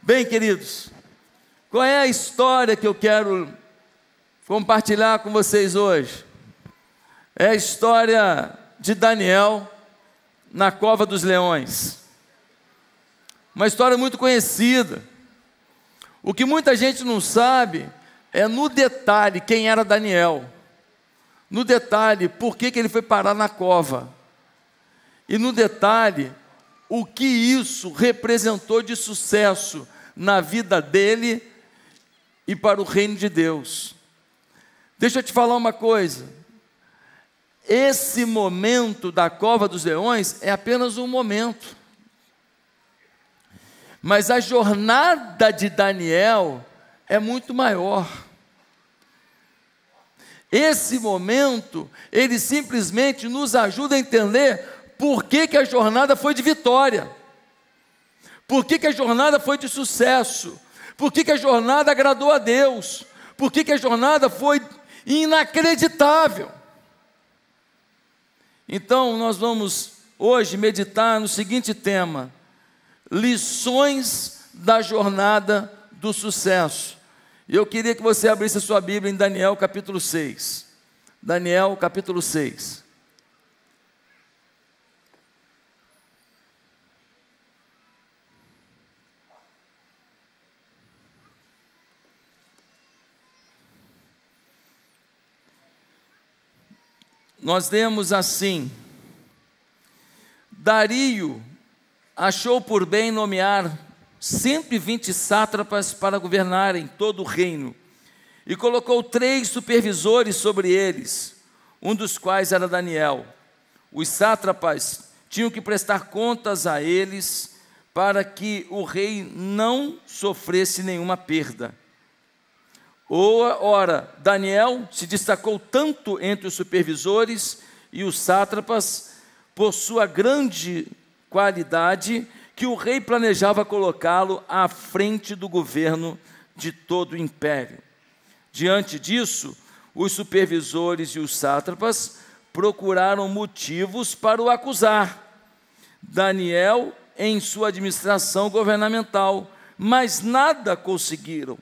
Bem, queridos, qual é a história que eu quero compartilhar com vocês hoje? É a história de Daniel na cova dos leões. Uma história muito conhecida. O que muita gente não sabe é no detalhe quem era Daniel. No detalhe, por que ele foi parar na cova. E no detalhe, o que isso representou de sucesso na vida dele e para o reino de Deus. Deixa eu te falar uma coisa. Esse momento da cova dos leões é apenas um momento. Mas a jornada de Daniel é muito maior. Esse momento, ele simplesmente nos ajuda a entender por que a jornada foi de vitória. Por que a jornada foi de sucesso? Por que a jornada agradou a Deus? Por que a jornada foi inacreditável? Então, nós vamos hoje meditar no seguinte tema: lições da jornada do sucesso. E eu queria que você abrisse a sua Bíblia em Daniel capítulo 6. Daniel capítulo 6. Nós lemos assim: Dario achou por bem nomear 120 sátrapas para governarem todo o reino, e colocou 3 supervisores sobre eles, um dos quais era Daniel. Os sátrapas tinham que prestar contas a eles, para que o rei não sofresse nenhuma perda. Ora, Daniel se destacou tanto entre os supervisores e os sátrapas por sua grande qualidade, que o rei planejava colocá-lo à frente do governo de todo o império. Diante disso, os supervisores e os sátrapas procuraram motivos para o acusar Daniel em sua administração governamental, mas nada conseguiram.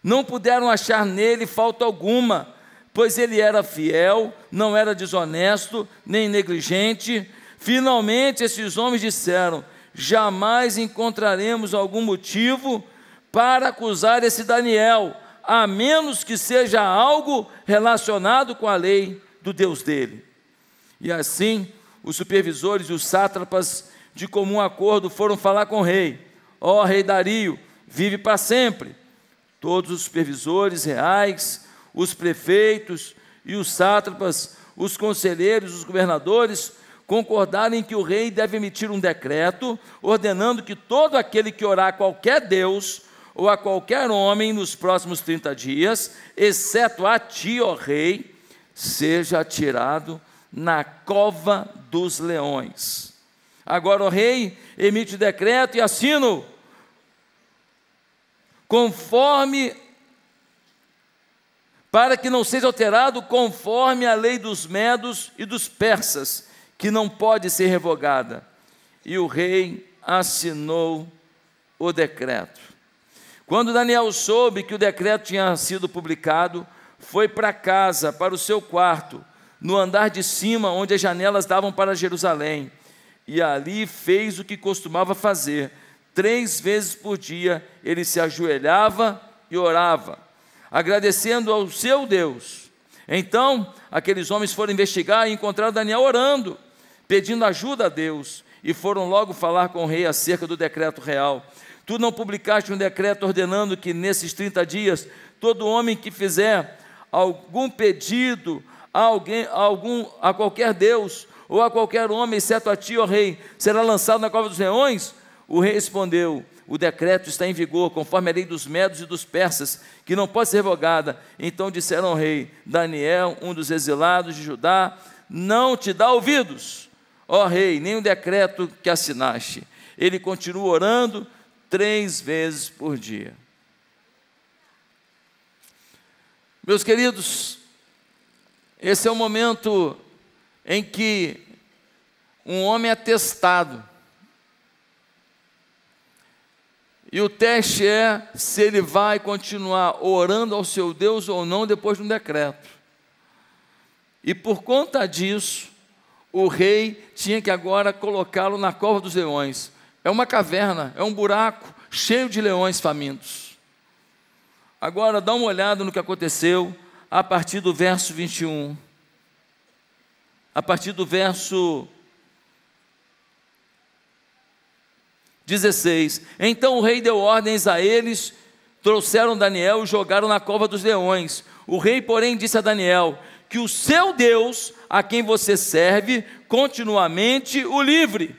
Não puderam achar nele falta alguma, pois ele era fiel, não era desonesto, nem negligente. Finalmente, esses homens disseram: jamais encontraremos algum motivo para acusar esse Daniel, a menos que seja algo relacionado com a lei do Deus dele. E assim, os supervisores e os sátrapas, de comum acordo, foram falar com o rei. Ó rei Dario, vive para sempre. Todos os supervisores reais, os prefeitos e os sátrapas, os conselheiros, os governadores, concordaram em que o rei deve emitir um decreto, ordenando que todo aquele que orar a qualquer Deus ou a qualquer homem nos próximos 30 dias, exceto a ti, ó rei, seja atirado na cova dos leões. Agora, ó rei, emite o decreto e assina-o, para que não seja alterado, conforme a lei dos medos e dos persas, que não pode ser revogada. E o rei assinou o decreto. Quando Daniel soube que o decreto tinha sido publicado, foi para casa, para o seu quarto, no andar de cima, onde as janelas davam para Jerusalém, e ali fez o que costumava fazer. 3 vezes por dia ele se ajoelhava e orava, agradecendo ao seu Deus. Então, aqueles homens foram investigar e encontraram Daniel orando, pedindo ajuda a Deus, e foram logo falar com o rei acerca do decreto real. Tu não publicaste um decreto ordenando que nesses 30 dias, todo homem que fizer algum pedido a qualquer Deus, ou a qualquer homem, exceto a ti, ó rei, será lançado na cova dos leões? O rei respondeu: o decreto está em vigor, conforme a lei dos medos e dos persas, que não pode ser revogada. Então disseram ao rei: Daniel, um dos exilados de Judá, não te dá ouvidos, ó rei, nem o decreto que assinaste. Ele continua orando 3 vezes por dia. Meus queridos, esse é o momento em que um homem é testado. E o teste é se ele vai continuar orando ao seu Deus ou não depois de um decreto. E por conta disso, o rei tinha que agora colocá-lo na cova dos leões. É uma caverna, é um buraco cheio de leões famintos. Agora dá uma olhada no que aconteceu a partir do verso 21. A partir do verso 16. Então o rei deu ordens a eles, trouxeram Daniel e jogaram na cova dos leões. O rei, porém, disse a Daniel: que o seu Deus, a quem você serve, continuamente o livre.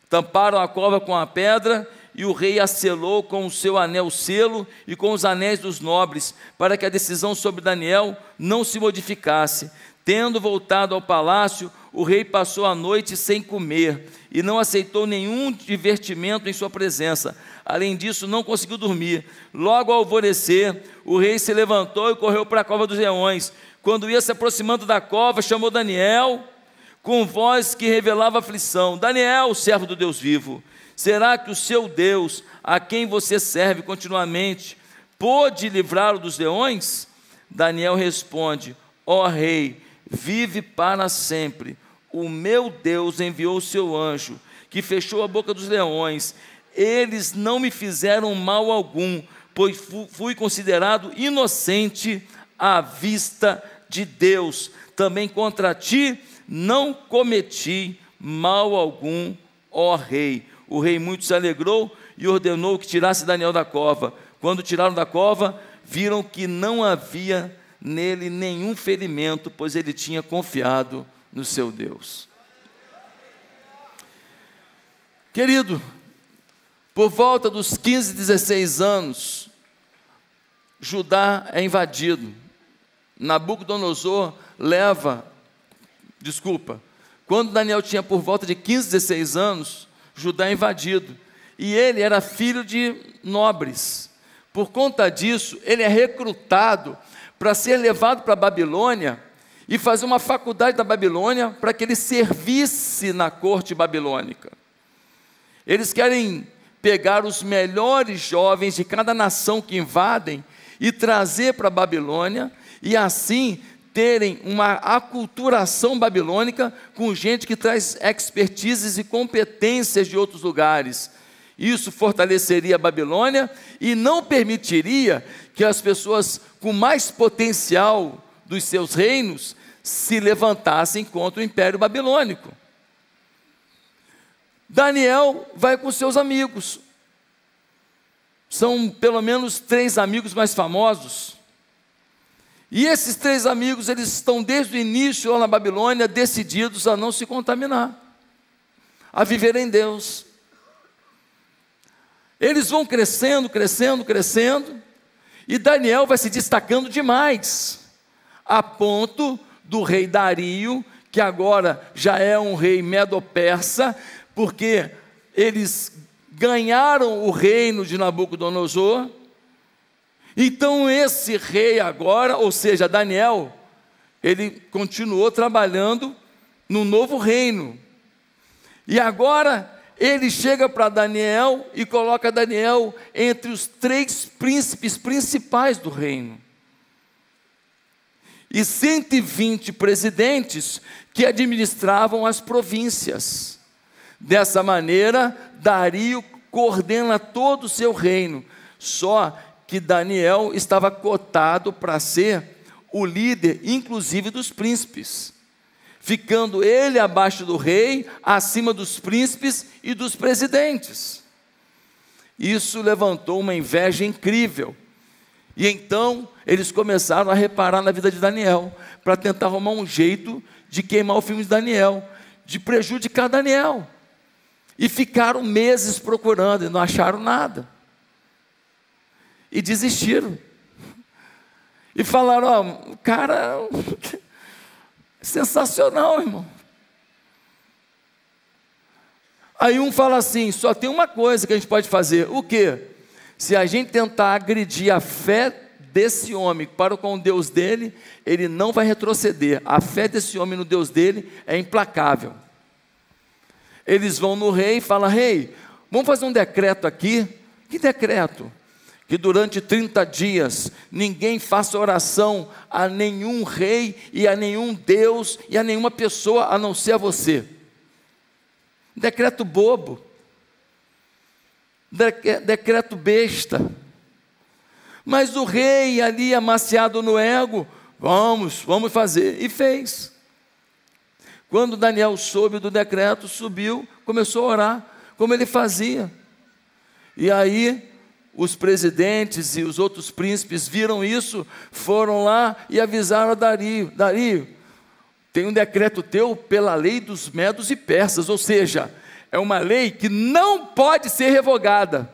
Tamparam a cova com a pedra, e o rei a selou com o seu anel selo e com os anéis dos nobres, para que a decisão sobre Daniel não se modificasse. Tendo voltado ao palácio, o rei passou a noite sem comer, e não aceitou nenhum divertimento em sua presença. Além disso, não conseguiu dormir. Logo ao alvorecer, o rei se levantou e correu para a cova dos leões. Quando ia se aproximando da cova, chamou Daniel, com voz que revelava aflição: Daniel, servo do Deus vivo, será que o seu Deus, a quem você serve continuamente, pôde livrá-lo dos leões? Daniel responde: ó rei, vive para sempre. O meu Deus enviou o seu anjo, que fechou a boca dos leões. Eles não me fizeram mal algum, pois fui considerado inocente à vista de Deus. Também contra ti não cometi mal algum, ó rei. O rei muito se alegrou e ordenou que tirasse Daniel da cova. Quando tiraram da cova, viram que não havia nele nenhum ferimento, pois ele tinha confiado no seu Deus. Querido, por volta dos 15, 16 anos, Judá é invadido. Nabucodonosor quando Daniel tinha por volta de 15, 16 anos, Judá é invadido. E ele era filho de nobres. Por conta disso, ele é recrutado para ser levado para a Babilônia e fazer uma faculdade da Babilônia para que ele servisse na corte babilônica. Eles querem pegar os melhores jovens de cada nação que invadem e trazer para a Babilônia, e assim terem uma aculturação babilônica com gente que traz expertises e competências de outros lugares. Isso fortaleceria a Babilônia e não permitiria que as pessoas com mais potencial dos seus reinos se levantassem contra o Império Babilônico. Daniel vai com seus amigos. São pelo menos 3 amigos mais famosos. E esses 3 amigos, eles estão desde o início lá na Babilônia decididos a não se contaminar, a viver em Deus. Eles vão crescendo, e Daniel vai se destacando demais, a ponto do rei Dario, que agora já é um rei medo-persa, porque eles ganharam o reino de Nabucodonosor. Então esse rei agora, ou seja, Daniel, ele continuou trabalhando no novo reino. E agora ele chega para Daniel e coloca Daniel entre os 3 príncipes principais do reino. E 120 presidentes que administravam as províncias. Dessa maneira, Dario coordena todo o seu reino. Só que Daniel estava cotado para ser o líder, inclusive dos príncipes, ficando ele abaixo do rei, acima dos príncipes e dos presidentes. Isso levantou uma inveja incrível. E então eles começaram a reparar na vida de Daniel, para tentar arrumar um jeito de queimar o filme de Daniel, de prejudicar Daniel. E ficaram meses procurando e não acharam nada. E desistiram. E falaram: ó, o cara sensacional, irmão. Aí um fala assim: só tem uma coisa que a gente pode fazer. O quê? Se a gente tentar agredir a fé desse homem para com o Deus dele, ele não vai retroceder. A fé desse homem no Deus dele é implacável. Eles vão no rei e falam: rei, Vamos fazer um decreto aqui. Que decreto? Que durante 30 dias ninguém faça oração a nenhum rei e a nenhum Deus e a nenhuma pessoa a não ser a você. Decreto bobo. Decreto besta. Mas o rei ali amaciado no ego, vamos fazer. E fez. Quando Daniel soube do decreto, subiu, começou a orar, como ele fazia. E aí, os presidentes e os outros príncipes viram isso, foram lá e avisaram a Dario: Dario, tem um decreto teu pela lei dos medos e persas, ou seja, é uma lei que não pode ser revogada.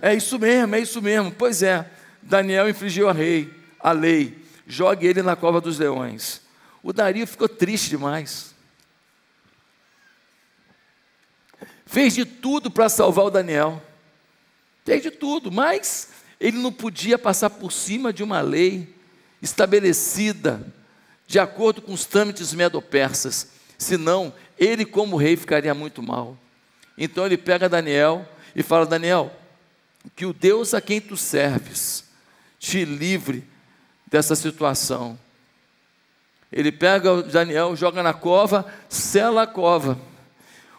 É isso mesmo. Pois é, Daniel infringiu a lei, jogue ele na cova dos leões. O Dario ficou triste demais. Fez de tudo para salvar o Daniel. Fez de tudo, mas ele não podia passar por cima de uma lei estabelecida de acordo com os trâmites medo-persas, senão ele como rei ficaria muito mal. Então ele pega Daniel e fala: Daniel, que o Deus a quem tu serves te livre dessa situação. Ele pega Daniel, joga na cova, sela a cova.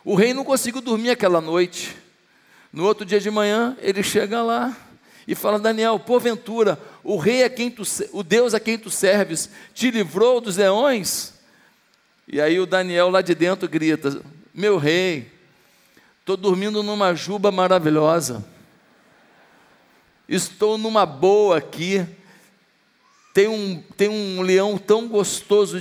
O rei não conseguiu dormir aquela noite. No outro dia de manhã, ele chega lá e fala: Daniel, porventura, o Deus a quem tu serves te livrou dos leões? E aí o Daniel lá de dentro grita: meu rei, estou dormindo numa juba maravilhosa, estou numa boa aqui, tem um leão tão gostoso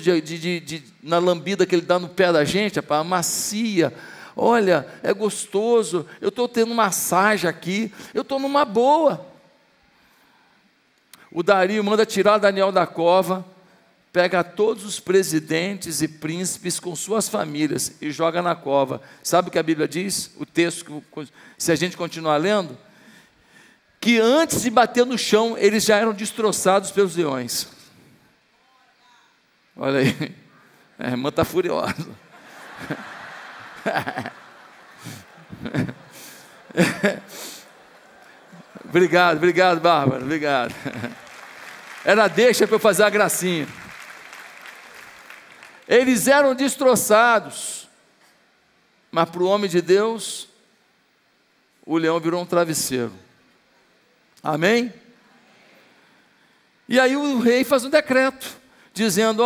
na lambida que ele dá no pé da gente, rapaz, macia, olha, é gostoso, eu estou tendo massagem aqui, eu estou numa boa. O Dario manda tirar Daniel da cova, pega todos os presidentes e príncipes com suas famílias e joga na cova. Sabe o que a Bíblia diz? O texto, se a gente continuar lendo, que antes de bater no chão, eles já eram destroçados pelos leões. Olha aí, a irmã está furiosa. Obrigado, Bárbara, obrigado. Era deixa para eu fazer a gracinha. Eles eram destroçados, mas para o homem de Deus, o leão virou um travesseiro. Amém? E aí o rei faz um decreto, dizendo: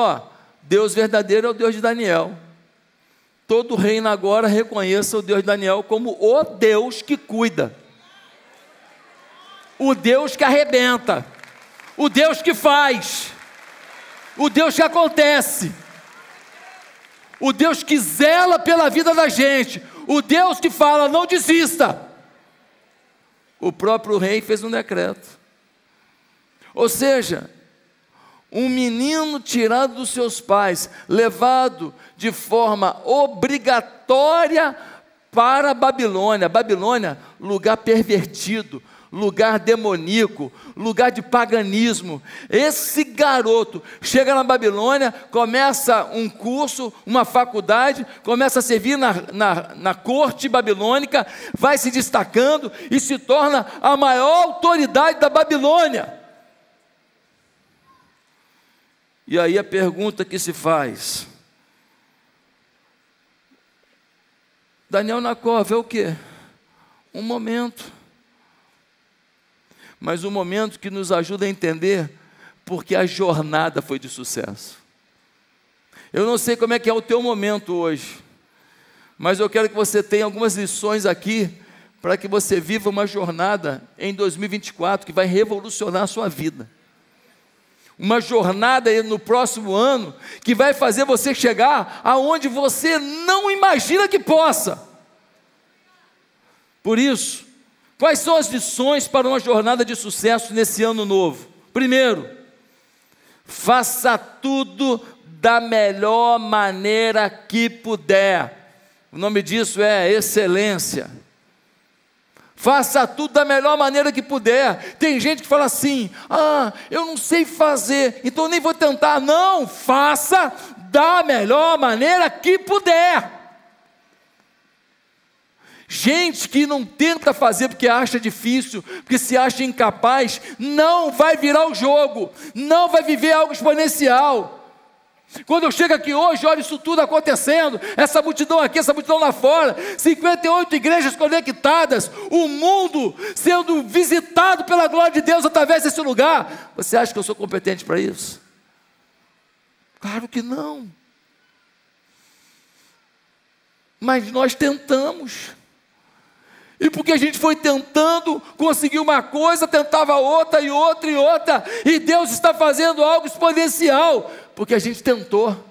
Deus verdadeiro é o Deus de Daniel. Todo reino agora reconheça o Deus de Daniel como o Deus que cuida, o Deus que arrebenta, o Deus que faz, o Deus que acontece, o Deus que zela pela vida da gente, o Deus que fala: não desista. O próprio rei fez um decreto. Ou seja, um menino tirado dos seus pais, levado de forma obrigatória para a Babilônia. Babilônia, lugar pervertido, lugar demoníaco, lugar de paganismo. Esse garoto chega na Babilônia, começa um curso, uma faculdade, começa a servir na corte babilônica, vai se destacando e se torna a maior autoridade da Babilônia. E aí a pergunta que se faz: Daniel na cova é o quê? Um momento. Mas um momento que nos ajuda a entender porque a jornada foi de sucesso. Eu não sei como é que é o teu momento hoje, mas eu quero que você tenha algumas lições aqui, para que você viva uma jornada em 2024 que vai revolucionar a sua vida. Uma jornada no próximo ano que vai fazer você chegar aonde você não imagina que possa. Por isso, quais são as lições para uma jornada de sucesso nesse ano novo? Primeiro, faça tudo da melhor maneira que puder. O nome disso é excelência. Faça tudo da melhor maneira que puder. Tem gente que fala assim: eu não sei fazer, então nem vou tentar. Não, faça da melhor maneira que puder. Gente que não tenta fazer porque acha difícil, porque se acha incapaz, não vai virar o jogo, não vai viver algo exponencial. Quando eu chego aqui hoje, olho isso tudo acontecendo, essa multidão aqui, essa multidão lá fora, 58 igrejas conectadas, o mundo sendo visitado pela glória de Deus através desse lugar. Você acha que eu sou competente para isso? Claro que não. Mas nós tentamos. E porque a gente foi tentando, conseguiu uma coisa, tentava outra e outra e outra, e Deus está fazendo algo exponencial, porque a gente tentou.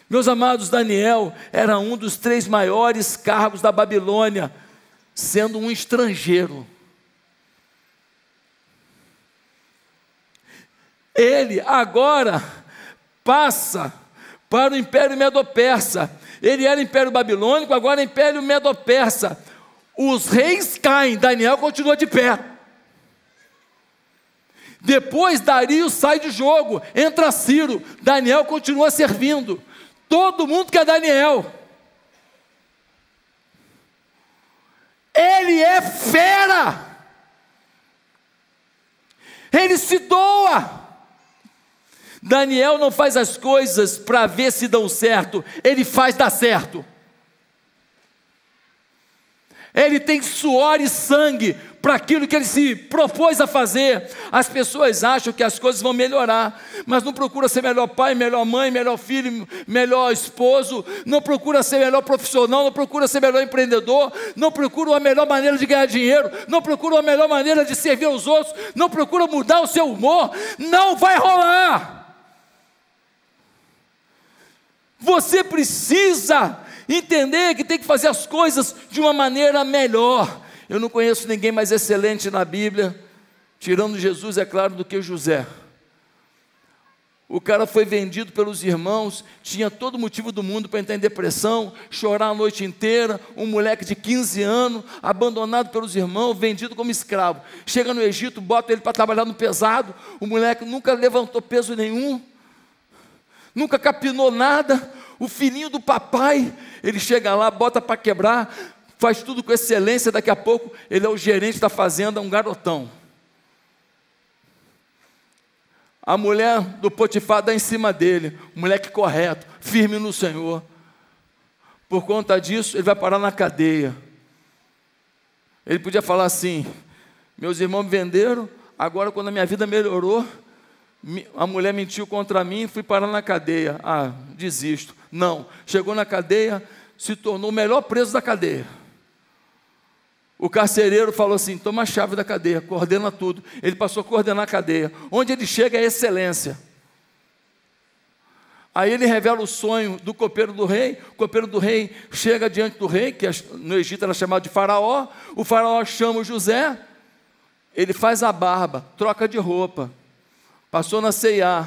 Meus amados, Daniel era um dos 3 maiores cargos da Babilônia, sendo um estrangeiro. Ele agora passa para o Império Medo-Persa. Ele era Império Babilônico, agora Império Medo-Persa. Os reis caem, Daniel continua de pé. Depois Dario sai de jogo, entra Ciro, Daniel continua servindo. Todo mundo quer Daniel. Ele é fera. Ele se doa. Daniel não faz as coisas para ver se dão certo, ele faz dar certo. Ele tem suor e sangue para aquilo que ele se propôs a fazer. As pessoas acham que as coisas vão melhorar, mas não procura ser melhor pai, melhor mãe, melhor filho, melhor esposo, não procura ser melhor profissional, não procura ser melhor empreendedor, não procura uma melhor maneira de ganhar dinheiro, não procura uma melhor maneira de servir aos outros, não procura mudar o seu humor. Não vai rolar. Você precisa entender que tem que fazer as coisas de uma maneira melhor. Eu não conheço ninguém mais excelente na Bíblia, tirando Jesus, é claro, do que José. O cara foi vendido pelos irmãos, tinha todo motivo do mundo para entrar em depressão, chorar a noite inteira, um moleque de 15 anos, abandonado pelos irmãos, vendido como escravo. Chega no Egito, bota ele para trabalhar no pesado, o moleque nunca levantou peso nenhum, nunca capinou nada. O filhinho do papai, ele chega lá, bota para quebrar, faz tudo com excelência, daqui a pouco ele é o gerente da fazenda, um garotão. A mulher do Potifar dá em cima dele, um moleque correto, firme no Senhor. Por conta disso, ele vai parar na cadeia. Ele podia falar assim: meus irmãos me venderam, agora quando a minha vida melhorou, a mulher mentiu contra mim e fui parar na cadeia. Ah, desisto. Não, chegou na cadeia, se tornou o melhor preso da cadeia. O carcereiro falou assim: toma a chave da cadeia, coordena tudo. Ele passou a coordenar a cadeia. Onde ele chega é excelência. Aí ele revela o sonho do copeiro do rei. O copeiro do rei chega diante do rei, que no Egito era chamado de faraó. O faraó chama o José, ele faz a barba, troca de roupa, passou na C&A.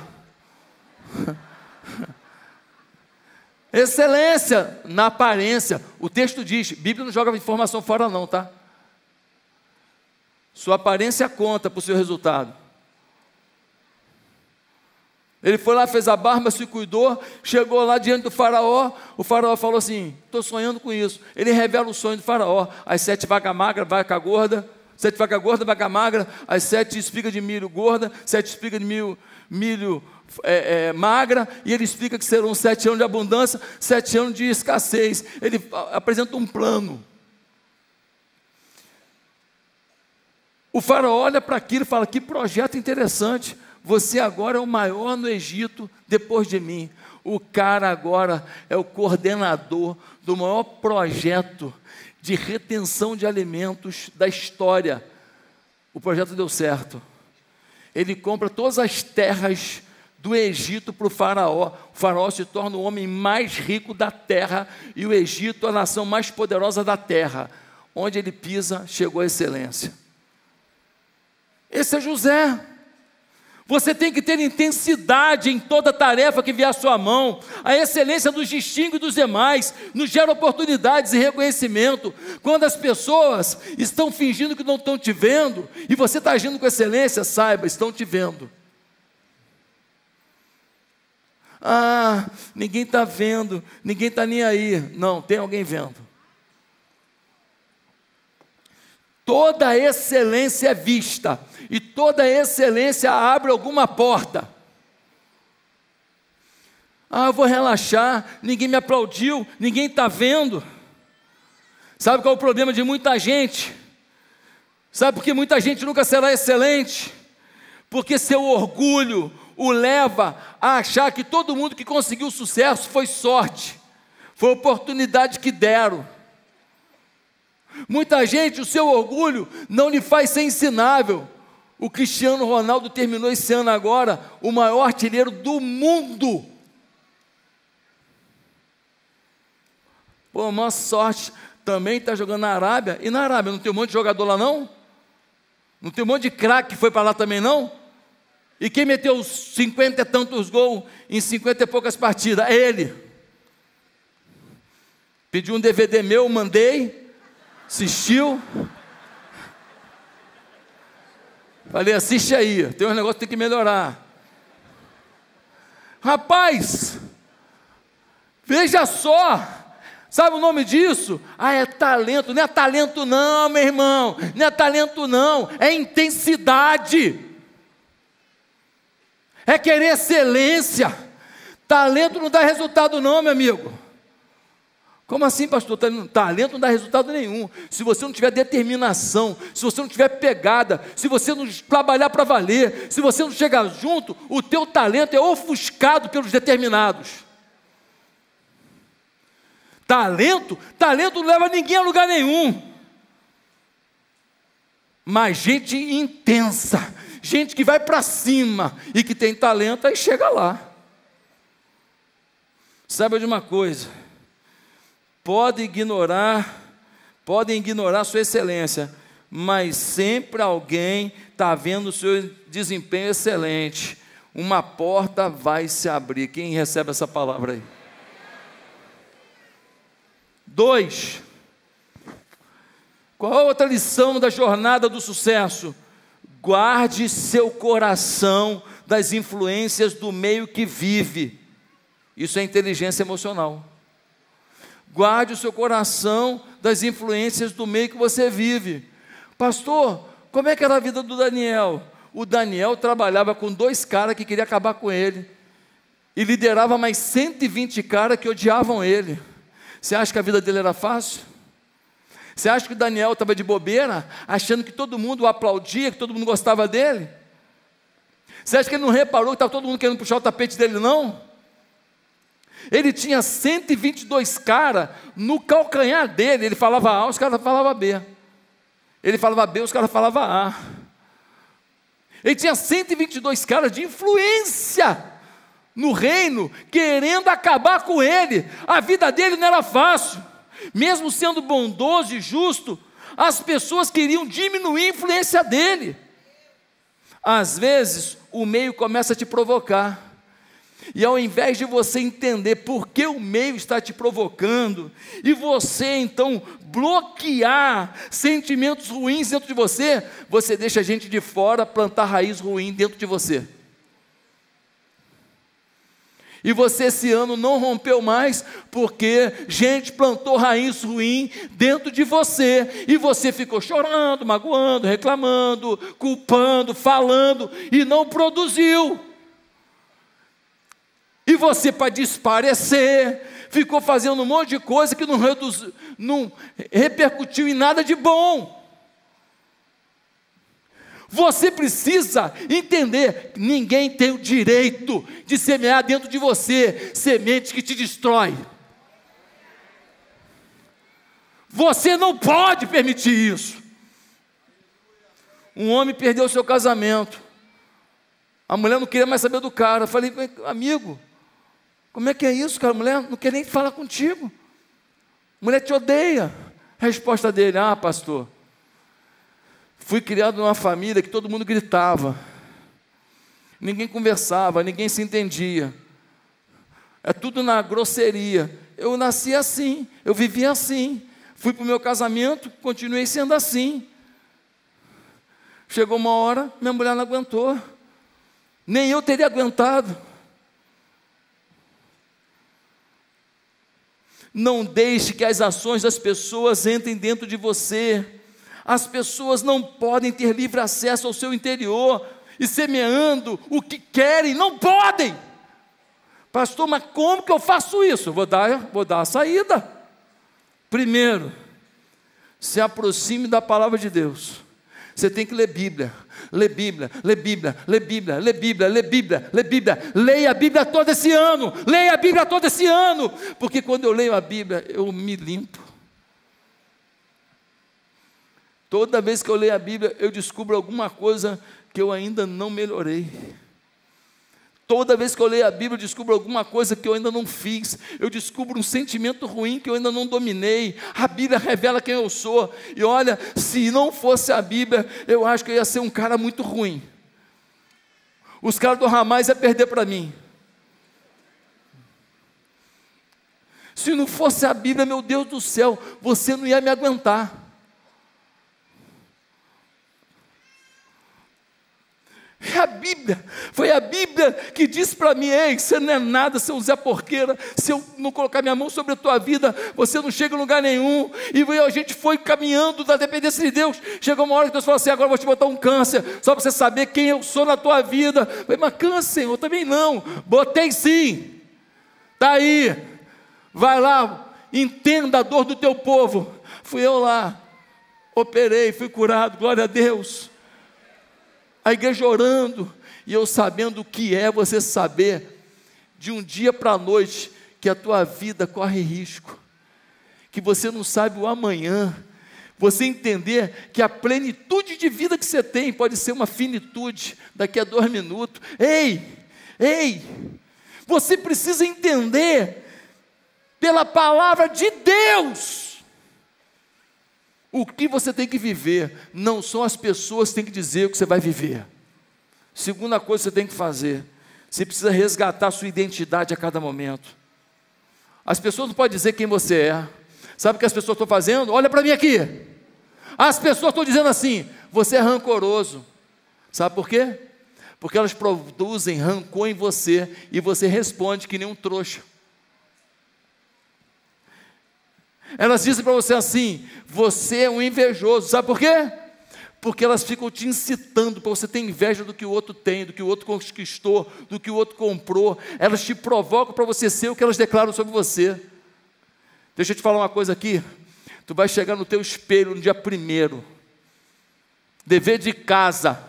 Excelência na aparência. O texto diz, Bíblia não joga informação fora não, tá? Sua aparência conta para o seu resultado. Ele foi lá, fez a barba, se cuidou, chegou lá diante do faraó. O faraó falou assim: estou sonhando com isso. Ele revela o sonho do faraó: as 7 vacas magras, vaca gorda, 7 vacas gordas, vaca magra, as 7 espigas de milho gorda, 7 espigas de milho magra, e ele explica que serão 7 anos de abundância, 7 anos de escassez. Ele apresenta um plano. O faraó olha para aquilo e fala: que projeto interessante, você agora é o maior no Egito depois de mim. O cara agora é o coordenador do maior projeto de retenção de alimentos da história. O projeto deu certo. Ele compra todas as terras do Egito para o faraó. O faraó se torna o homem mais rico da terra, e o Egito a nação mais poderosa da terra. Onde ele pisa, chegou a excelência. Esse é José. Você tem que ter intensidade em toda tarefa que vier à sua mão. A excelência nos distingue dos demais, nos gera oportunidades e reconhecimento. Quando as pessoas estão fingindo que não estão te vendo, e você está agindo com excelência, saiba, estão te vendo. Ah, ninguém está vendo, ninguém está nem aí. Não, tem alguém vendo. toda excelência é vista, e toda excelência abre alguma porta. Eu vou relaxar, ninguém me aplaudiu, ninguém está vendo. Sabe qual é o problema de muita gente? Sabe por que muita gente nunca será excelente? Porque seu orgulho o leva a achar que todo mundo que conseguiu sucesso foi sorte, foi oportunidade que deram. Muita gente, o seu orgulho não lhe faz ser ensinável. O Cristiano Ronaldo terminou esse ano agora o maior artilheiro do mundo. Pô, maior sorte. Também está jogando na Arábia. E na Arábia não tem um monte de jogador lá não? Não tem um monte de craque que foi para lá também não? E quem meteu os 50 e tantos gols em 50 e poucas partidas? É ele. Pediu um DVD meu, mandei, assistiu. Falei, assiste aí, tem um negócio que tem que melhorar. Rapaz, veja só, sabe o nome disso? É talento. Não é talento não, meu irmão, não é talento não, é intensidade. É querer excelência. Talento não dá resultado não, meu amigo. Como assim, pastor? Talento não dá resultado nenhum. Se você não tiver determinação, se você não tiver pegada, se você não trabalhar para valer, se você não chegar junto, o teu talento é ofuscado pelos determinados. Talento não leva ninguém a lugar nenhum. Mas gente intensa, gente que vai para cima e que tem talento, aí chega lá. Saiba de uma coisa, podem ignorar sua excelência, mas sempre alguém está vendo o seu desempenho excelente. Uma porta vai se abrir. Quem recebe essa palavra aí? 2. Qual a outra lição da jornada do sucesso? Guarde seu coração das influências do meio que vive. Isso é inteligência emocional. Guarde o seu coração das influências do meio que você vive. Pastor, como é que era a vida do Daniel? O Daniel trabalhava com 2 caras que queriam acabar com ele, e liderava mais 120 caras que odiavam ele. Você acha que a vida dele era fácil? Você acha que o Daniel estava de bobeira, achando que todo mundo o aplaudia, que todo mundo gostava dele? Você acha que ele não reparou que estava todo mundo querendo puxar o tapete dele, não? Ele tinha 122 caras no calcanhar dele. Ele falava A, os caras falavam B. Ele falava B, os caras falavam A. Ele tinha 122 caras de influência no reino, querendo acabar com ele. A vida dele não era fácil. Mesmo sendo bondoso e justo, as pessoas queriam diminuir a influência dele. Às vezes, o meio começa a te provocar. E ao invés de você entender por que o meio está te provocando, e você então bloquear sentimentos ruins dentro de você, você deixa a gente de fora plantar raiz ruim dentro de você. E você esse ano não rompeu mais, porque gente plantou raiz ruim dentro de você, e você ficou chorando, magoando, reclamando, culpando, falando, e não produziu. E você, para desaparecer, ficou fazendo um monte de coisa que não repercutiu em nada de bom. Você precisa entender que ninguém tem o direito de semear dentro de você semente que te destrói. Você não pode permitir isso. Um homem perdeu seu casamento. A mulher não queria mais saber do cara. Eu falei, amigo, como é que é isso, cara? A mulher não quer nem falar contigo. A mulher te odeia. A resposta dele, pastor, fui criado numa família que todo mundo gritava. Ninguém conversava, ninguém se entendia. É tudo na grosseria. Eu nasci assim, eu vivi assim. Fui para o meu casamento, continuei sendo assim. Chegou uma hora, minha mulher não aguentou. Nem eu teria aguentado. Não deixe que as ações das pessoas entrem dentro de você. As pessoas não podem ter livre acesso ao seu interior e semeando o que querem, não podem. Pastor, mas como que eu faço isso? Vou dar a saída. Primeiro, se aproxime da palavra de Deus. Você tem que ler Bíblia, ler Bíblia, ler Bíblia, ler Bíblia, ler Bíblia, ler Bíblia, ler Bíblia. Leia a Bíblia todo esse ano, leia a Bíblia todo esse ano, porque quando eu leio a Bíblia, eu me limpo. Toda vez que eu leio a Bíblia, eu descubro alguma coisa que eu ainda não melhorei. Toda vez que eu leio a Bíblia, eu descubro alguma coisa que eu ainda não fiz. Eu descubro um sentimento ruim que eu ainda não dominei. A Bíblia revela quem eu sou. E olha, se não fosse a Bíblia, eu acho que eu ia ser um cara muito ruim. Os caras do Hamas iam perder para mim. Se não fosse a Bíblia, meu Deus do céu, você não ia me aguentar. É a Bíblia, foi a Bíblia que disse para mim: ei, você não é nada, seu Zé Porqueira, se eu não colocar minha mão sobre a tua vida, você não chega em lugar nenhum. E a gente foi caminhando da dependência de Deus. Chegou uma hora que Deus falou assim: agora eu vou te botar um câncer, só para você saber quem eu sou na tua vida. Eu falei: mas câncer, Senhor, também não. Botei sim, está aí, vai lá, entenda a dor do teu povo. Fui eu lá, operei, fui curado, glória a Deus. A igreja orando, e eu sabendo o que é você saber, de um dia para a noite, que a tua vida corre risco, que você não sabe o amanhã, você entender que a plenitude de vida que você tem, pode ser uma finitude, daqui a 2 minutos. Ei, você precisa entender, pela palavra de Deus, o que você tem que viver. Não são as pessoas que têm que dizer o que você vai viver. Segunda coisa que você tem que fazer, você precisa resgatar a sua identidade a cada momento. As pessoas não podem dizer quem você é. Sabe o que as pessoas estão fazendo? Olha para mim aqui. As pessoas estão dizendo assim: você é rancoroso. Sabe por quê? Porque elas produzem rancor em você, e você responde que nem um trouxa. Elas dizem para você assim: você é um invejoso. Sabe por quê? Porque elas ficam te incitando para você ter inveja do que o outro tem, do que o outro conquistou, do que o outro comprou. Elas te provocam para você ser o que elas declaram sobre você. Deixa eu te falar uma coisa aqui. Tu vai chegar no teu espelho no dia 1º, dever de casa.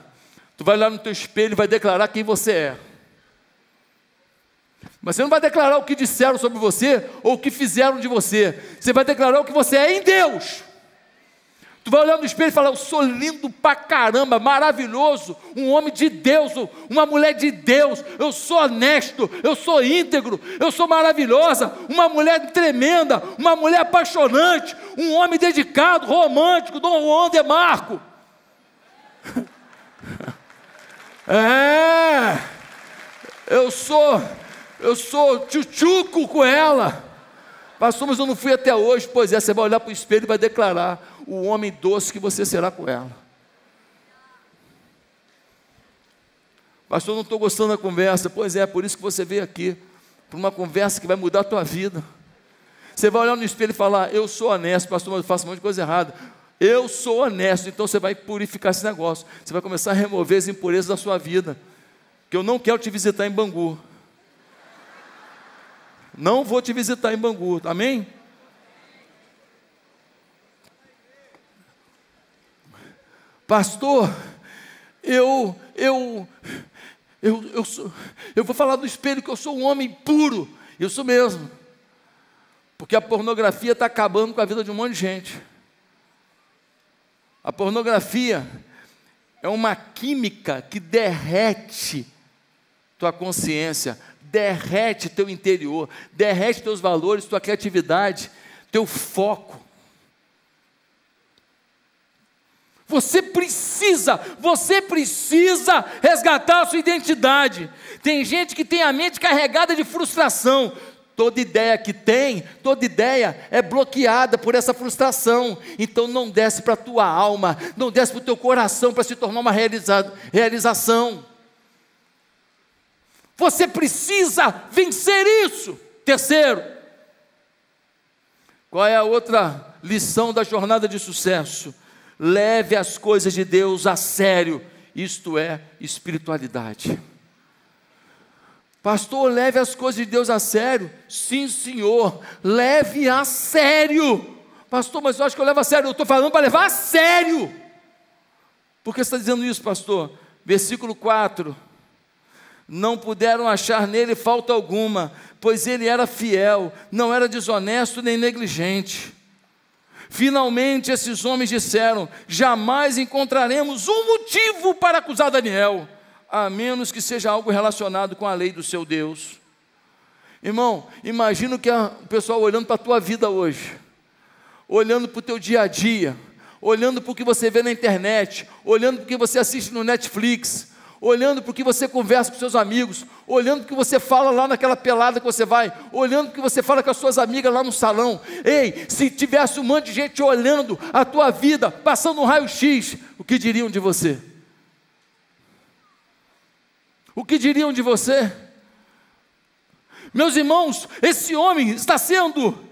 Tu vai lá no teu espelho e vai declarar quem você é. Mas você não vai declarar o que disseram sobre você, ou o que fizeram de você. Você vai declarar o que você é em Deus. Tu vai olhar no espelho e falar: eu sou lindo pra caramba, maravilhoso, um homem de Deus, uma mulher de Deus, eu sou honesto, eu sou íntegro, eu sou maravilhosa, uma mulher tremenda, uma mulher apaixonante, um homem dedicado, romântico, Dom Juan de Marco. Eu sou tchutchuco com ela. Pastor, mas eu não fui até hoje. Pois é, você vai olhar para o espelho e vai declarar o homem doce que você será com ela. Pastor, não estou gostando da conversa. Pois é, por isso que você veio aqui, para uma conversa que vai mudar a tua vida. Você vai olhar no espelho e falar: eu sou honesto, pastor, mas eu faço um monte de coisa errada. Eu sou honesto. Então você vai purificar esse negócio. Você vai começar a remover as impurezas da sua vida. Que eu não quero te visitar em Bangu. Não vou te visitar em Bangu, amém? Pastor, eu vou falar do espelho que eu sou um homem puro. Eu sou mesmo. Porque a pornografia está acabando com a vida de um monte de gente. A pornografia é uma química que derrete tua consciência, derrete teu interior, derrete teus valores, tua criatividade, teu foco. Você precisa resgatar a sua identidade. Tem gente que tem a mente carregada de frustração. Toda ideia que tem, toda ideia é bloqueada por essa frustração. Então não desce para a tua alma, não desce para o teu coração para se tornar uma realização. Você precisa vencer isso. Terceiro, qual é a outra lição da jornada de sucesso? leve as coisas de Deus a sério, isto é espiritualidade. Pastor, leve as coisas de Deus a sério? Sim, senhor, leve a sério. Pastor, mas eu acho que eu levo a sério. Eu estou falando para levar a sério. Por que você está dizendo isso, pastor? Versículo 4: não puderam achar nele falta alguma, pois ele era fiel, não era desonesto nem negligente. Finalmente esses homens disseram: jamais encontraremos um motivo para acusar Daniel, a menos que seja algo relacionado com a lei do seu Deus. Irmão, imagina que o pessoal olhando para a tua vida hoje, olhando para o teu dia a dia, olhando para o que você vê na internet, olhando para o que você assiste no Netflix, olhando para o que você conversa com seus amigos, olhando para o que você fala lá naquela pelada que você vai, olhando para o que você fala com as suas amigas lá no salão. Ei, se tivesse um monte de gente olhando a tua vida, passando um raio-x, o que diriam de você? O que diriam de você? Meus irmãos, esse homem está sendo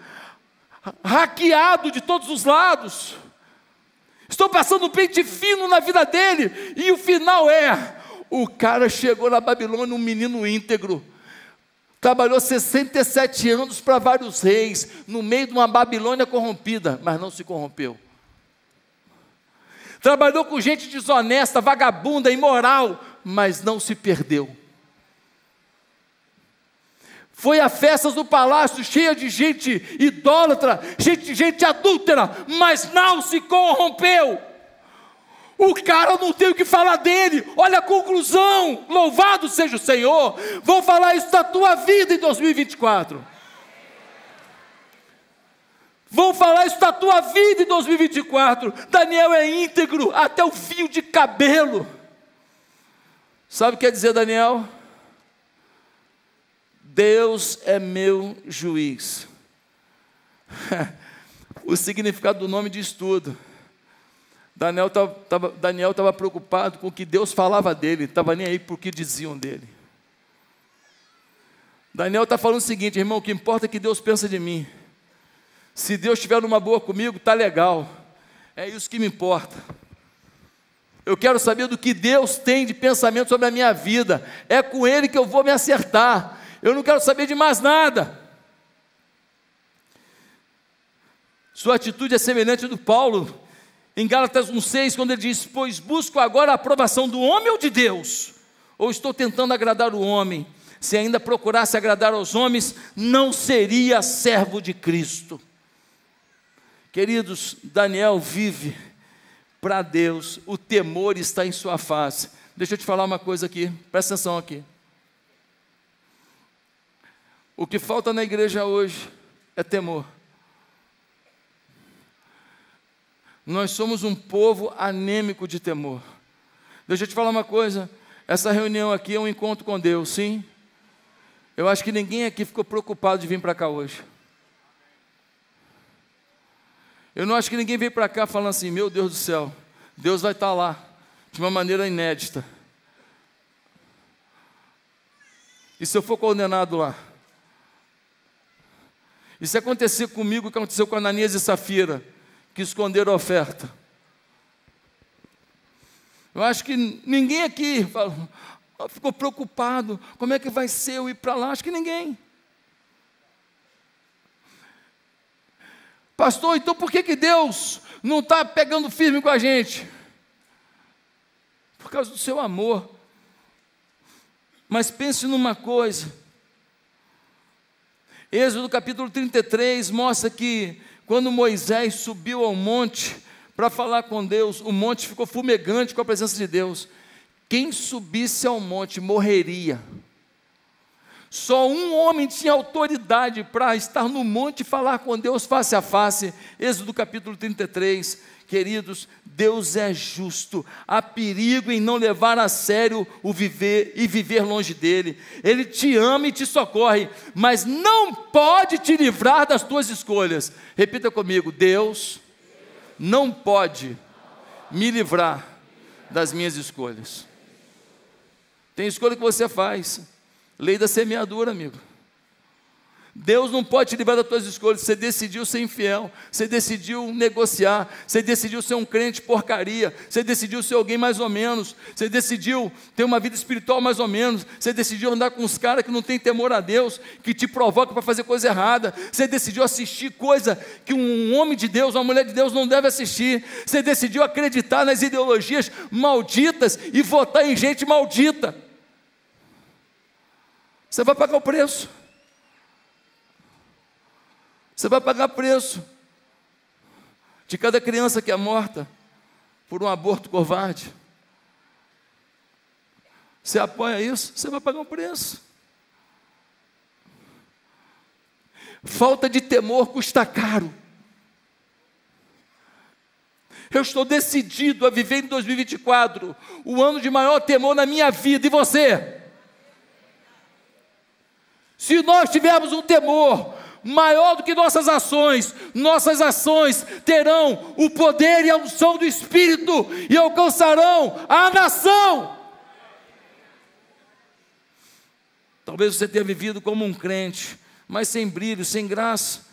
hackeado de todos os lados. Estou passando um pente fino na vida dele, e o final é: o cara chegou na Babilônia, um menino íntegro, trabalhou 67 anos para vários reis, no meio de uma Babilônia corrompida, mas não se corrompeu. Trabalhou com gente desonesta, vagabunda, imoral, mas não se perdeu. Foi a festas do palácio, cheia de gente idólatra, gente adúltera, mas não se corrompeu. O cara não tem o que falar dele. Olha a conclusão: louvado seja o Senhor. Vou falar isso da tua vida em 2024. Vou falar isso da tua vida em 2024. Daniel é íntegro até o fio de cabelo. Sabe o que quer dizer Daniel? Deus é meu juiz. O significado do nome diz tudo. Daniel estava preocupado com o que Deus falava dele, não estava nem aí por que diziam dele. Daniel está falando o seguinte: irmão, o que importa é que Deus pensa de mim. Se Deus estiver numa boa comigo, está legal, é isso que me importa. Eu quero saber do que Deus tem de pensamento sobre a minha vida, é com Ele que eu vou me acertar, eu não quero saber de mais nada. Sua atitude é semelhante à do Paulo, em Gálatas 1,6, quando ele diz: pois busco agora a aprovação do homem ou de Deus? Ou estou tentando agradar o homem? Se ainda procurasse agradar aos homens, não seria servo de Cristo. Queridos, Daniel vive para Deus, o temor está em sua face. Deixa eu te falar uma coisa aqui, presta atenção aqui. O que falta na igreja hoje é temor. Nós somos um povo anêmico de temor. Deixa eu te falar uma coisa, essa reunião aqui é um encontro com Deus, sim? Eu acho que ninguém aqui ficou preocupado de vir para cá hoje. Eu não acho que ninguém veio para cá falando assim: meu Deus do céu, Deus vai estar lá, de uma maneira inédita. E se eu for condenado lá? E se acontecer comigo o que aconteceu com Ananias e Safira, que esconderam a oferta? Eu acho que ninguém aqui ficou preocupado, como é que vai ser eu ir para lá? Acho que ninguém. Pastor, então por que Deus não está pegando firme com a gente? Por causa do seu amor. Mas pense numa coisa, Êxodo capítulo 33 mostra que quando Moisés subiu ao monte para falar com Deus, o monte ficou fumegante com a presença de Deus. Quem subisse ao monte morreria. Só um homem tinha autoridade para estar no monte e falar com Deus face a face. Êxodo capítulo 33. Queridos, Deus é justo. Há perigo em não levar a sério o viver e viver longe dele. Ele te ama e te socorre, mas não pode te livrar das tuas escolhas. Repita comigo: Deus não pode me livrar das minhas escolhas. Tem escolha que você faz. Lei da semeadura, amigo. Deus não pode te livrar das tuas escolhas. Você decidiu ser infiel, você decidiu negociar, você decidiu ser um crente porcaria, você decidiu ser alguém mais ou menos, você decidiu ter uma vida espiritual mais ou menos, você decidiu andar com os caras que não têm temor a Deus, que te provocam para fazer coisa errada, você decidiu assistir coisa que um homem de Deus, uma mulher de Deus não deve assistir, você decidiu acreditar nas ideologias malditas e votar em gente maldita. Você vai pagar o preço. Você vai pagar preço de cada criança que é morta por um aborto covarde. Você apoia isso? Você vai pagar um preço. Falta de temor custa caro. Eu estou decidido a viver em 2024, o ano de maior temor na minha vida. E você? Se nós tivermos um temor maior do que nossas ações terão o poder e a unção do Espírito e alcançarão a nação. Talvez você tenha vivido como um crente, mas sem brilho, sem graça.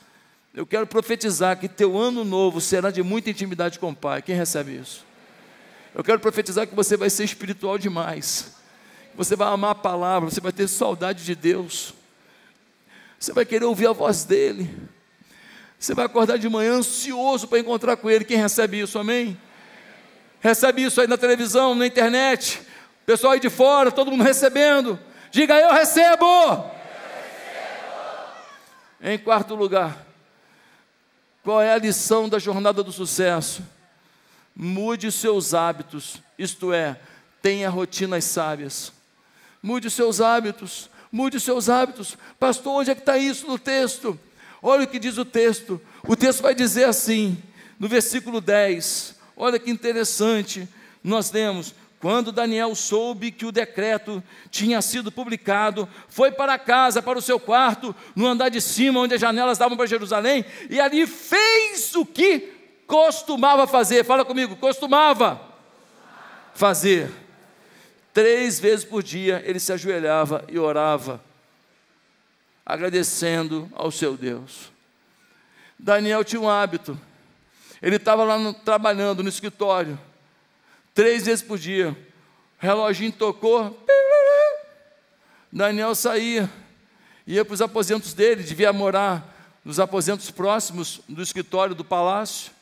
Eu quero profetizar que teu ano novo será de muita intimidade com o Pai. Quem recebe isso? Eu quero profetizar que você vai ser espiritual demais, você vai amar a palavra, você vai ter saudade de Deus, você vai querer ouvir a voz dEle, você vai acordar de manhã ansioso para encontrar com Ele. Quem recebe isso, amém? Recebe isso aí na televisão, na internet, pessoal aí de fora, todo mundo recebendo. Diga: eu recebo. Em quarto lugar, qual é a lição da jornada do sucesso? Mude os seus hábitos, isto é, tenha rotinas sábias. Mude os seus hábitos. Mude os seus hábitos. Pastor, onde é que está isso no texto? Olha o que diz o texto. O texto vai dizer assim, no versículo 10. Olha que interessante. Nós lemos: quando Daniel soube que o decreto tinha sido publicado, foi para casa, para o seu quarto, no andar de cima, onde as janelas davam para Jerusalém, e ali fez o que costumava fazer. Fala comigo: costumava fazer. 3 vezes por dia ele se ajoelhava e orava, agradecendo ao seu Deus. Daniel tinha um hábito. Ele estava lá trabalhando no escritório, 3 vezes por dia. O reloginho tocou, Daniel saía, ia para os aposentos dele. Devia morar nos aposentos próximos do escritório do palácio.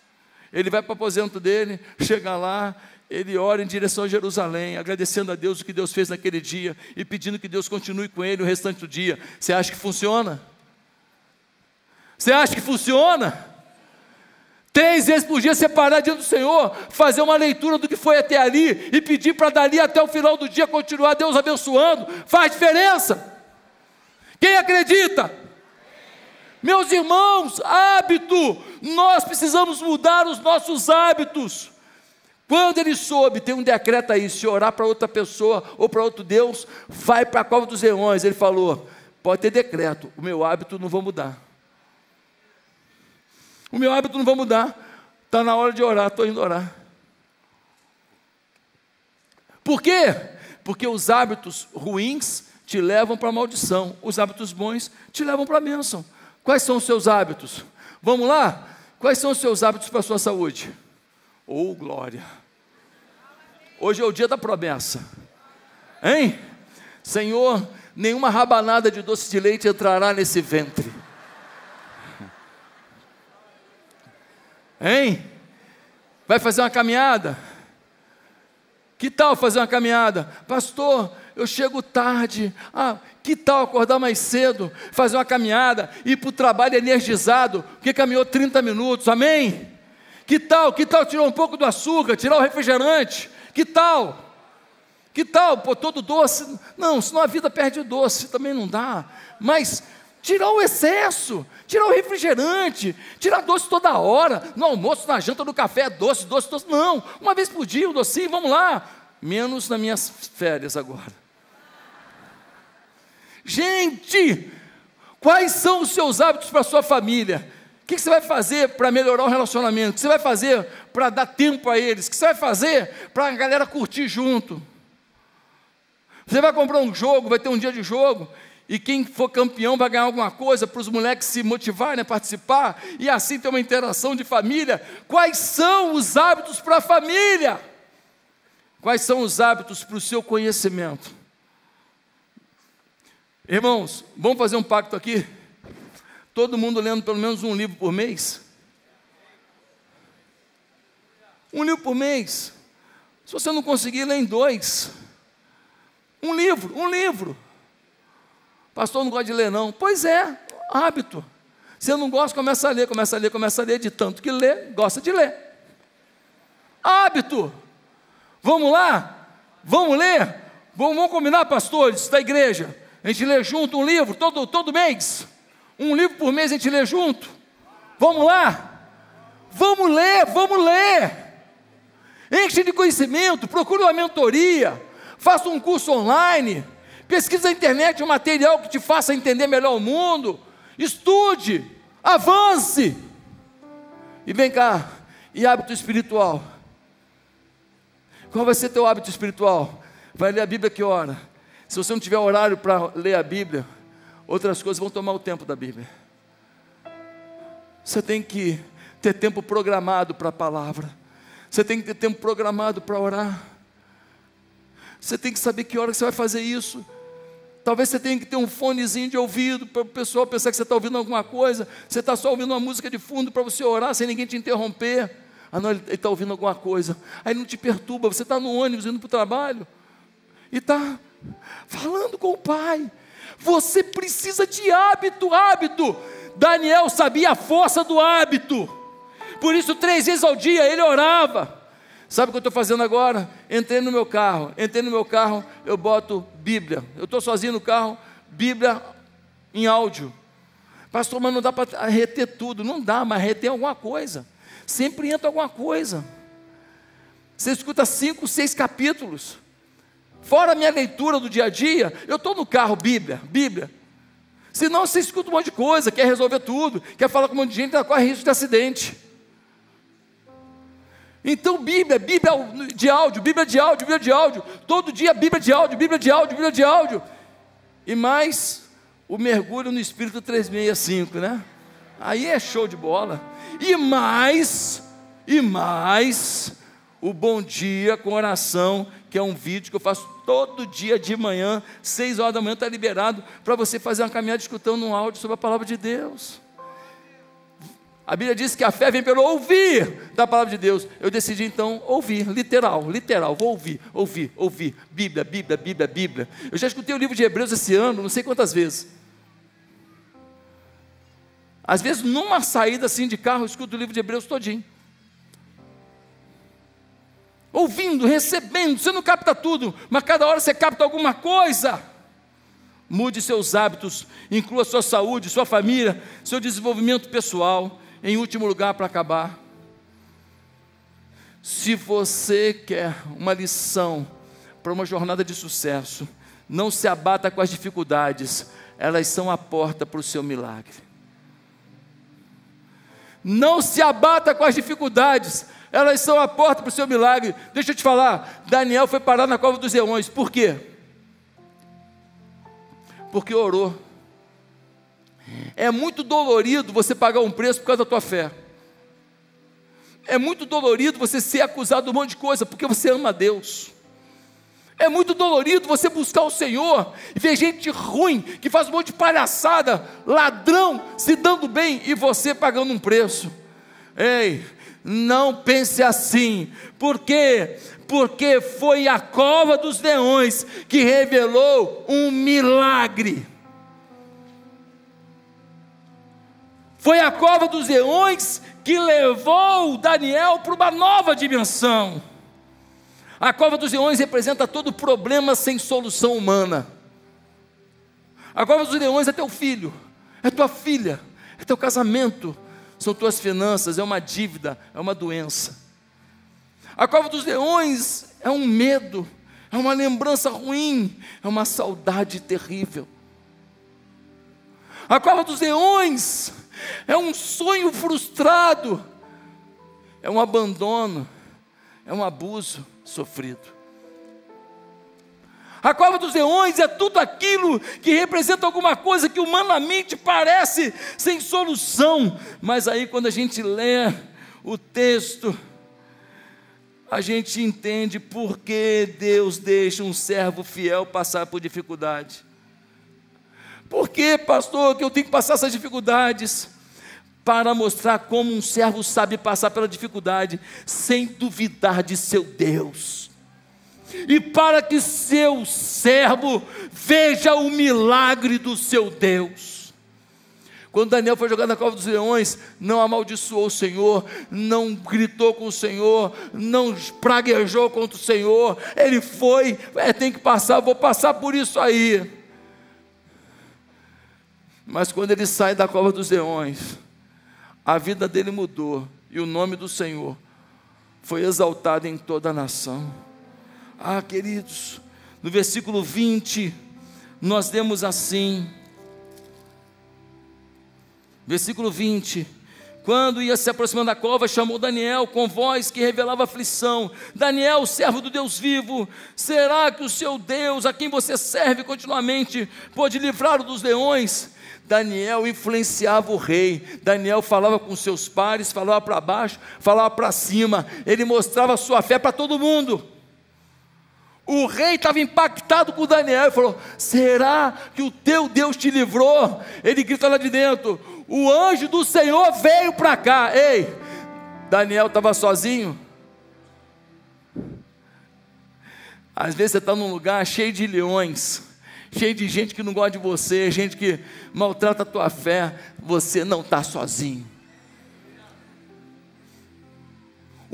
Ele vai para o aposento dele, chega lá, ele ora em direção a Jerusalém, agradecendo a Deus o que Deus fez naquele dia e pedindo que Deus continue com ele o restante do dia. Você acha que funciona? Você acha que funciona? 3 vezes por dia separar diante do Senhor, fazer uma leitura do que foi até ali e pedir para dali até o final do dia continuar Deus abençoando, faz diferença. Quem acredita? Meus irmãos, hábito, nós precisamos mudar os nossos hábitos. Quando ele soube, tem um decreto aí, se orar para outra pessoa ou para outro Deus, vai para a cova dos leões. Ele falou: pode ter decreto, o meu hábito não vai mudar. O meu hábito não vai mudar. Está na hora de orar, estou indo orar. Por quê? Porque os hábitos ruins te levam para a maldição, os hábitos bons te levam para a bênção. Quais são os seus hábitos? Vamos lá? Quais são os seus hábitos para a sua saúde? Oh, glória! Hoje é o dia da promessa, hein? Senhor, nenhuma rabanada de doce de leite entrará nesse ventre, hein? Vai fazer uma caminhada? Que tal fazer uma caminhada? Pastor, eu chego tarde. Que tal acordar mais cedo, fazer uma caminhada, ir para o trabalho energizado, porque caminhou 30 minutos, amém? Que tal tirar um pouco do açúcar, tirar o refrigerante? Que tal pôr todo doce? Não, senão a vida perde o doce, também não dá. Mas tirar o excesso, tirar o refrigerante, tirar doce toda hora, no almoço, na janta, no café, doce. Não, uma vez por dia um docinho, vamos lá. Menos nas minhas férias agora. Gente, quais são os seus hábitos para a sua família? O que você vai fazer para melhorar o relacionamento? O que você vai fazer para dar tempo a eles? O que você vai fazer para a galera curtir junto? Você vai comprar um jogo, vai ter um dia de jogo, E quem for campeão vai ganhar alguma coisa para os moleques se motivarem a participar, e assim ter uma interação de família. Quais são os hábitos para a família? Quais são os hábitos para o seu conhecimento? Irmãos, vamos fazer um pacto aqui? Todo mundo lendo pelo menos um livro por mês? Um livro por mês. Se você não conseguir, lê em 2. Um livro. Pastor, não gosta de ler não. Pois é, hábito. Você não gosta, começa a ler, de tanto que lê, gosta de ler. Hábito. Vamos lá? Vamos ler? Vamos combinar, pastores da igreja? A gente lê junto um livro, todo mês. Um livro por mês a gente lê junto. Vamos lá? Vamos ler. Enche de conhecimento, procure uma mentoria, faça um curso online, pesquisa na internet um material que te faça entender melhor o mundo, estude, avance. E vem cá, e hábito espiritual? Qual vai ser teu hábito espiritual? Vai ler a Bíblia que hora? Se você não tiver horário para ler a Bíblia, outras coisas vão tomar o tempo da Bíblia. Você tem que ter tempo programado para a palavra. Você tem que ter tempo programado para orar. Você tem que saber que hora que você vai fazer isso. Talvez você tenha que ter um fonezinho de ouvido, para o pessoal pensar que você está ouvindo alguma coisa. Você está só ouvindo uma música de fundo para você orar, sem ninguém te interromper. Ah não, ele está ouvindo alguma coisa. Aí não te perturba, você está no ônibus indo para o trabalho, e está falando com o Pai. Você precisa de hábito. Daniel sabia a força do hábito. Por isso 3 vezes ao dia ele orava. Sabe o que eu estou fazendo agora? Entrei no meu carro, eu boto Bíblia. Eu estou sozinho no carro, Bíblia em áudio. Pastor, mas não dá para reter tudo. Não dá, mas reter alguma coisa. Sempre entra alguma coisa. Você escuta 5, 6 capítulos. Fora a minha leitura do dia a dia, eu estou no carro, Bíblia. Senão você escuta um monte de coisa, quer resolver tudo, quer falar com um monte de gente, corre risco de acidente. Então Bíblia de áudio, todo dia Bíblia de áudio, e mais o mergulho no Espírito 365, né? Aí é show de bola. E mais o Bom Dia com Oração, que é um vídeo que eu faço todo dia de manhã, 6 horas da manhã, está liberado para você fazer uma caminhada escutando um áudio sobre a palavra de Deus. A Bíblia diz que a fé vem pelo ouvir da palavra de Deus. Eu decidi então ouvir, literal, vou ouvir, Bíblia. Eu já escutei o livro de Hebreus esse ano, não sei quantas vezes. Às vezes numa saída assim de carro, eu escuto o livro de Hebreus todinho. Ouvindo, recebendo, você não capta tudo, mas cada hora você capta alguma coisa. Mude seus hábitos, inclua sua saúde, sua família, seu desenvolvimento pessoal. Em último lugar, para acabar, se você quer uma lição para uma jornada de sucesso, não se abata com as dificuldades, elas são a porta para o seu milagre. Não se abata com as dificuldades, elas são a porta para o seu milagre. Deixa eu te falar, Daniel foi parar na cova dos leões, por quê? Porque orou. É muito dolorido você pagar um preço por causa da tua fé. É muito dolorido você ser acusado de um monte de coisa porque você ama a Deus. É muito dolorido você buscar o Senhor e ver gente ruim, que faz um monte de palhaçada, ladrão, se dando bem e você pagando um preço. Ei, não pense assim. Por quê? Porque foi a cova dos leões que revelou um milagre. Foi a cova dos leões que levou Daniel para uma nova dimensão. A cova dos leões representa todo problema sem solução humana. A cova dos leões é teu filho, é tua filha, é teu casamento, são tuas finanças, é uma dívida, é uma doença. A cova dos leões é um medo, é uma lembrança ruim, é uma saudade terrível. A cova dos leões é um sonho frustrado, é um abandono, é um abuso sofrido. A cova dos leões é tudo aquilo que representa alguma coisa que humanamente parece sem solução. Mas aí quando a gente lê o texto, a gente entende por que Deus deixa um servo fiel passar por dificuldade. Por que, pastor, que eu tenho que passar essas dificuldades? Para mostrar como um servo sabe passar pela dificuldade sem duvidar de seu Deus. E para que seu servo veja o milagre do seu Deus. Quando Daniel foi jogado na cova dos leões, não amaldiçoou o Senhor, não gritou com o Senhor, não praguejou contra o Senhor. Ele foi, tem que passar, vou passar por isso aí. Mas quando ele sai da cova dos leões, a vida dele mudou, e o nome do Senhor foi exaltado em toda a nação. Ah, queridos, no versículo 20, nós lemos assim, versículo 20: quando ia se aproximando da cova, chamou Daniel com voz que revelava aflição: Daniel, servo do Deus vivo, será que o seu Deus, a quem você serve continuamente, pode livrá-lo dos leões? Daniel influenciava o rei. Daniel falava com seus pares, falava para baixo, falava para cima, ele mostrava a sua fé para todo mundo. O rei estava impactado com Daniel e falou: será que o teu Deus te livrou? Ele grita lá de dentro: o anjo do Senhor veio para cá. Ei, Daniel estava sozinho? Às vezes você está num lugar cheio de leões, cheio de gente que não gosta de você, gente que maltrata a tua fé. Você não está sozinho.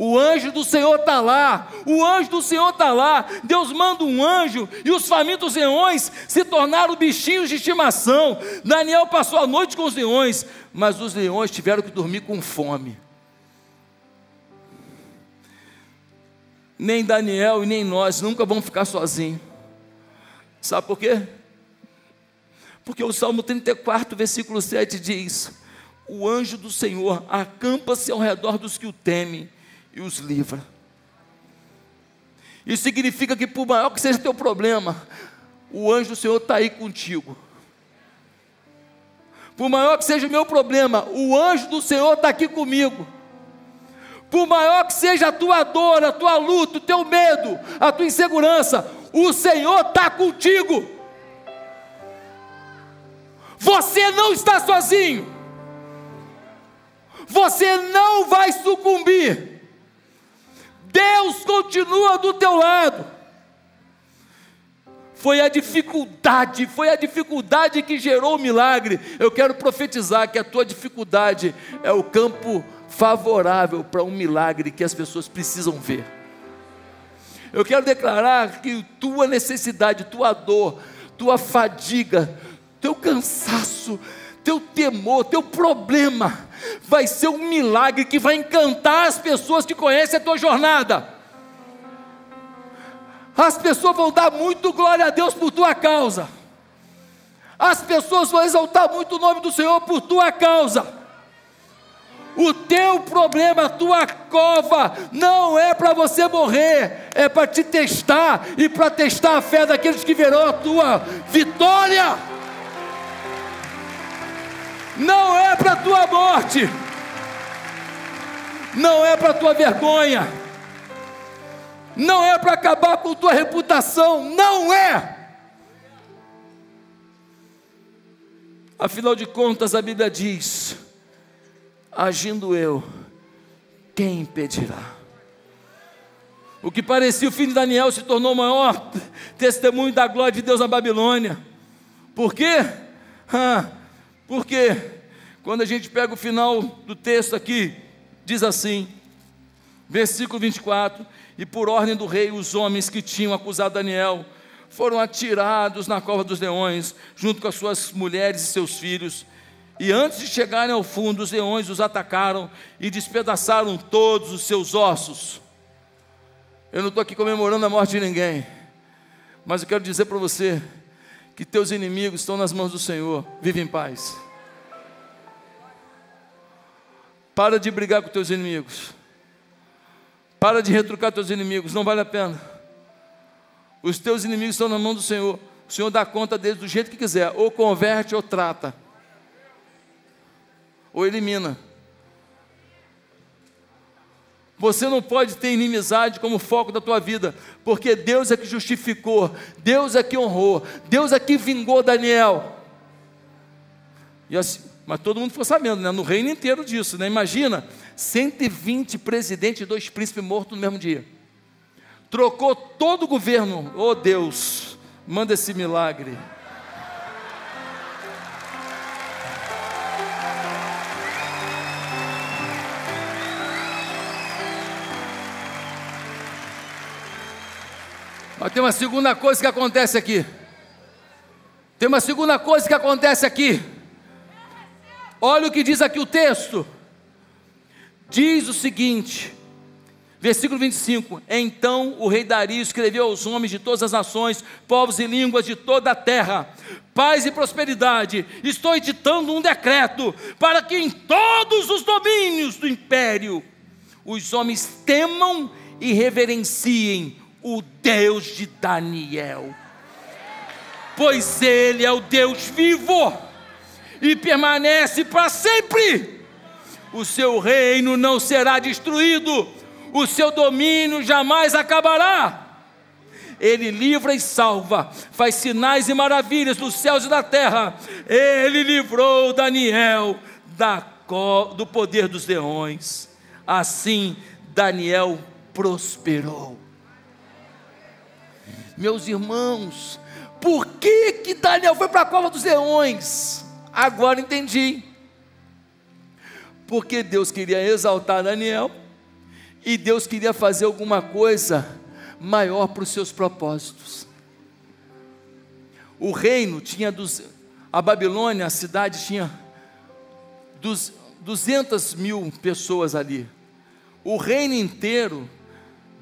O anjo do Senhor está lá, o anjo do Senhor está lá. Deus manda um anjo e os famintos leões se tornaram bichinhos de estimação. Daniel passou a noite com os leões, mas os leões tiveram que dormir com fome. Nem Daniel e nem nós nunca vamos ficar sozinhos. Sabe por quê? Porque o Salmo 34, versículo 7 diz: o anjo do Senhor acampa-se ao redor dos que o temem e os livra. Isso significa que por maior que seja teu problema, o anjo do Senhor está aí contigo. Por maior que seja o meu problema, o anjo do Senhor está aqui comigo. Por maior que seja a tua dor, a tua luta, o teu medo, a tua insegurança, o Senhor está contigo. Você não está sozinho. Você não vai sucumbir. Deus continua do teu lado. Foi a dificuldade que gerou o milagre. Eu quero profetizar que a tua dificuldade é o campo favorável para um milagre que as pessoas precisam ver. Eu quero declarar que tua necessidade, tua dor, tua fadiga, teu cansaço, teu temor, teu problema vai ser um milagre que vai encantar as pessoas que conhecem a tua jornada. As pessoas vão dar muito glória a Deus por tua causa. As pessoas vão exaltar muito o nome do Senhor por tua causa. O teu problema, a tua cova, não é para você morrer, é para te testar e para testar a fé daqueles que verão a tua vitória. Não é para a tua morte, não é para a tua vergonha, não é para acabar com tua reputação, não é. Afinal de contas, a Bíblia diz: agindo eu, quem impedirá? O que parecia o fim de Daniel se tornou o maior testemunho da glória de Deus na Babilônia. Por quê? Porque quando a gente pega o final do texto aqui, diz assim, versículo 24: e por ordem do rei, os homens que tinham acusado Daniel foram atirados na cova dos leões, junto com as suas mulheres e seus filhos. E antes de chegarem ao fundo, os leões os atacaram e despedaçaram todos os seus ossos. Eu não estou aqui comemorando a morte de ninguém, mas eu quero dizer para você que teus inimigos estão nas mãos do Senhor. Vive em paz. Para de brigar com teus inimigos. Para de retrucar teus inimigos, não vale a pena. Os teus inimigos estão na mão do Senhor. O Senhor dá conta deles do jeito que quiser. Ou converte ou trata. Ou elimina. Você não pode ter inimizade como foco da tua vida, porque Deus é que justificou, Deus é que honrou, Deus é que vingou Daniel. E assim, mas todo mundo ficou sabendo, né? No reino inteiro disso, né? Imagina, 120 presidentes e 2 príncipes mortos no mesmo dia. Trocou todo o governo. Oh Deus, manda esse milagre. Mas tem uma segunda coisa que acontece aqui. Tem uma segunda coisa que acontece aqui. Olha o que diz aqui o texto. Diz o seguinte, versículo 25: Então o rei Dario escreveu aos homens de todas as nações, povos e línguas de toda a terra: paz e prosperidade. Estou editando um decreto para que em todos os domínios do império os homens temam e reverenciem o Deus de Daniel, pois Ele é o Deus vivo e permanece para sempre. O seu reino não será destruído, o seu domínio jamais acabará. Ele livra e salva, faz sinais e maravilhas nos céus e na terra. Ele livrou Daniel do poder dos leões. Assim Daniel prosperou. Meus irmãos, por que Daniel foi para a cova dos leões? Agora entendi. Porque Deus queria exaltar Daniel e Deus queria fazer alguma coisa maior para os seus propósitos. O reino tinha, a Babilônia, a cidade tinha 200 mil pessoas ali. O reino inteiro,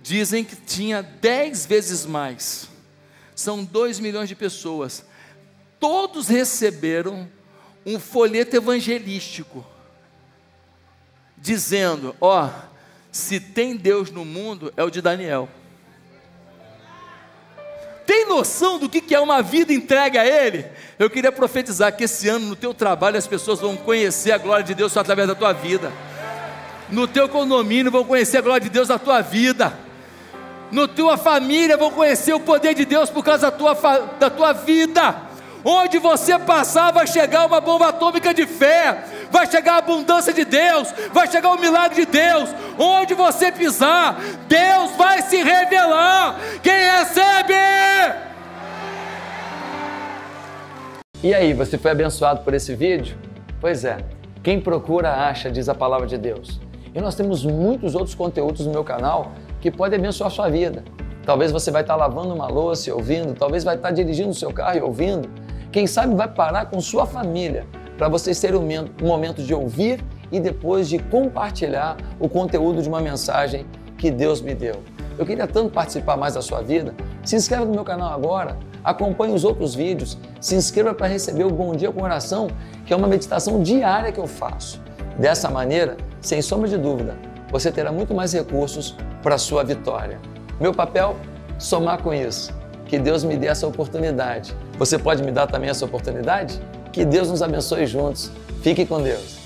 dizem que tinha 10 vezes mais. São 2 milhões de pessoas. Todos receberam um folheto evangelístico, dizendo: ó, se tem Deus no mundo, é o de Daniel. Tem noção do que é uma vida entregue a Ele? Eu queria profetizar que esse ano no teu trabalho as pessoas vão conhecer a glória de Deus só através da tua vida. No teu condomínio vão conhecer a glória de Deus na tua vida. Na tua família vão conhecer o poder de Deus por causa da tua vida. Onde você passar vai chegar uma bomba atômica de fé, vai chegar a abundância de Deus, vai chegar o milagre de Deus. Onde você pisar, Deus vai se revelar. Quem recebe? E aí, você foi abençoado por esse vídeo? Pois é, quem procura acha, diz a palavra de Deus. E nós temos muitos outros conteúdos no meu canal que podem abençoar a sua vida. Talvez você vai estar lavando uma louça e ouvindo, talvez vai estar dirigindo o seu carro e ouvindo. Quem sabe vai parar com sua família para vocês terem um momento de ouvir e depois de compartilhar o conteúdo de uma mensagem que Deus me deu. Eu queria tanto participar mais da sua vida. Se inscreva no meu canal agora, acompanhe os outros vídeos, se inscreva para receber o Bom Dia com Oração, que é uma meditação diária que eu faço. Dessa maneira, sem sombra de dúvida, você terá muito mais recursos para a sua vitória. Meu papel? Somar com isso. Que Deus me dê essa oportunidade. Você pode me dar também essa oportunidade? Que Deus nos abençoe juntos. Fique com Deus.